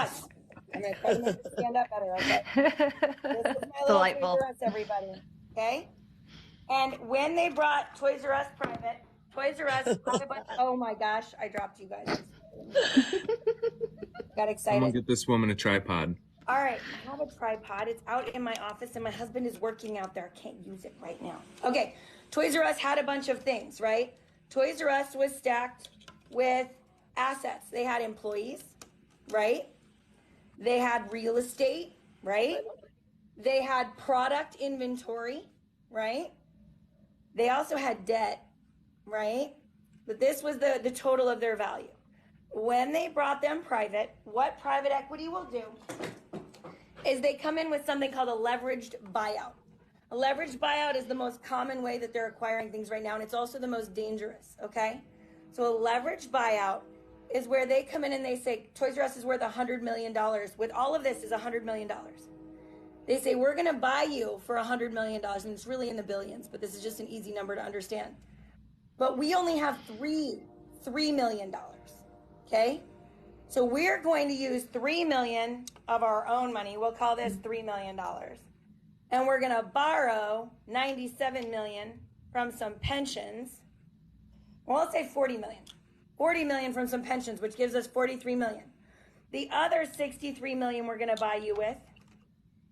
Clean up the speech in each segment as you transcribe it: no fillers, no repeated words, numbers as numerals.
Us. I'm going to try to make it stand up better, okay? This is my little Delightful. Toys R Us, everybody, okay? And when they brought Toys R Us private, Toys R Us had a bunch, oh my gosh, I dropped you guys. Got excited. Someone get this woman a tripod. All right, I have a tripod. It's out in my office, and my husband is working out there. I can't use it right now. Okay, Toys R Us had a bunch of things, right? Toys R Us was stacked with assets. They had employees, right? They had real estate, right? They had product inventory, right? They also had debt, right? But this was the total of their value. When they brought them private, what private equity will do is they come in with something called a leveraged buyout. A leveraged buyout is the most common way that they're acquiring things right now, and it's also the most dangerous, okay? So a leveraged buyout is where they come in and they say, Toys R Us is worth $100 million. With all of this is $100 million. They say, we're gonna buy you for $100 million, and it's really in the billions, but this is just an easy number to understand. But we only have $3 million, okay? So we're going to use $3 million of our own money. We'll call this $3 million. And we're gonna borrow $97 million from some pensions. Well, let's say $40 million. $40 million from some pensions, which gives us $43 million. The other $63 million we're gonna buy you with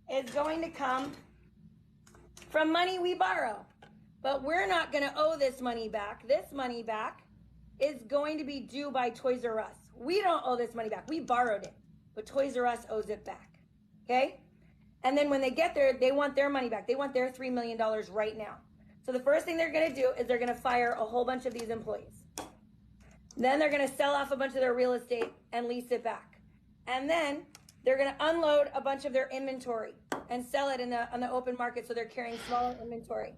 is going to come from money we borrow. But we're not gonna owe this money back. This money back is going to be due by Toys R Us. We don't owe this money back. We borrowed it, but Toys R Us owes it back, okay? And then when they get there, they want their money back. They want their $3 million right now. So the first thing they're gonna do is they're gonna fire a whole bunch of these employees. Then they're gonna sell off a bunch of their real estate and lease it back. And then they're gonna unload a bunch of their inventory and sell it on the open market, so they're carrying smaller inventory.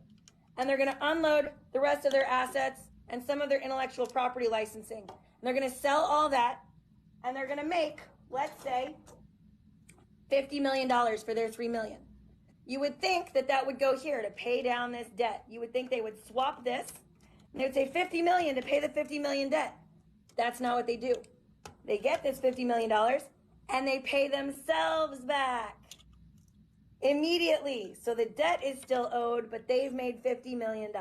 And they're gonna unload the rest of their assets and some of their intellectual property licensing. And they're gonna sell all that, and they're gonna make, let's say, $50 million for their $3 million. You would think that that would go here to pay down this debt. You would think they would swap this, and they would say $50 million to pay the $50 million debt. That's not what they do. They get this $50 million, and they pay themselves back immediately. So the debt is still owed, but they've made $50 million.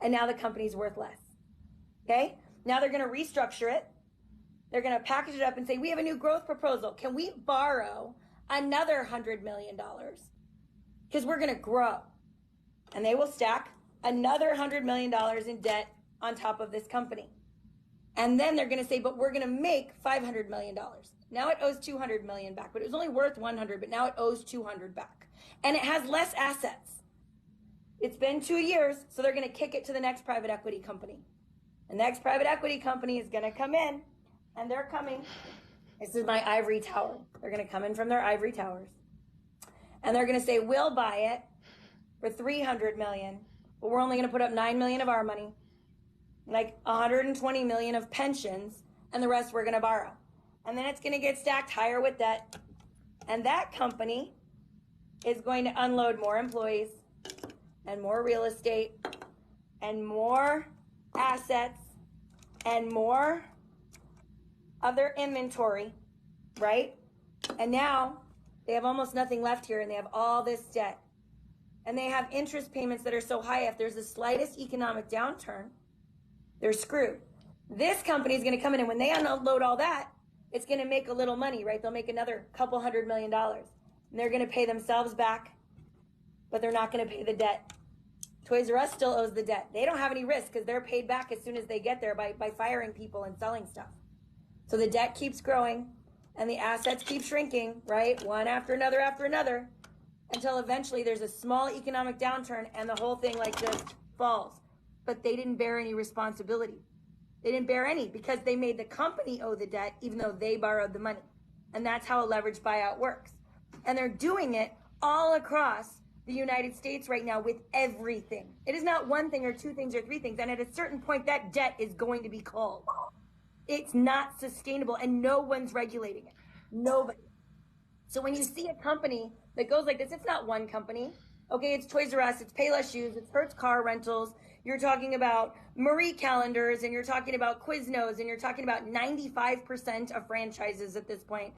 And now the company's worth less, okay? Now they're gonna restructure it. They're gonna package it up and say, we have a new growth proposal. Can we borrow another $100 million? Because we're gonna grow. And they will stack another $100 million in debt on top of this company. And then they're gonna say, but we're gonna make $500 million. Now it owes $200 million back, but it was only worth 100, but now it owes 200 back. And it has less assets. It's been 2 years, so they're gonna kick it to the next private equity company. The next private equity company is gonna come in, and they're coming. This is my ivory tower. They're gonna come in from their ivory towers. And they're gonna say, we'll buy it for $300 million, but we're only gonna put up $9 million of our money, like $120 million of pensions, and the rest we're gonna borrow. And then it's gonna get stacked higher with debt. And that company is going to unload more employees and more real estate and more assets and more of their inventory, right? And now they have almost nothing left here, and they have all this debt. And they have interest payments that are so high, if there's the slightest economic downturn, they're screwed. This company is gonna come in, and when they unload all that, it's gonna make a little money, right? They'll make another couple $100 million. And they're gonna pay themselves back, but they're not gonna pay the debt. Toys R Us still owes the debt. They don't have any risk because they're paid back as soon as they get there by firing people and selling stuff. So the debt keeps growing and the assets keep shrinking, right? One after another, until eventually there's a small economic downturn and the whole thing like just falls. But they didn't bear any responsibility. They didn't bear any because they made the company owe the debt even though they borrowed the money. And that's how a leveraged buyout works. And they're doing it all across the United States right now with everything. It is not one thing or two things or three things. And at a certain point, that debt is going to be called. It's not sustainable, and no one's regulating it. Nobody. So when you see a company that goes like this, it's not one company. Okay, it's Toys R Us, it's Payless Shoes, it's Hertz Car Rentals. You're talking about Marie Calendars, and you're talking about Quiznos, and you're talking about 95% of franchises at this point.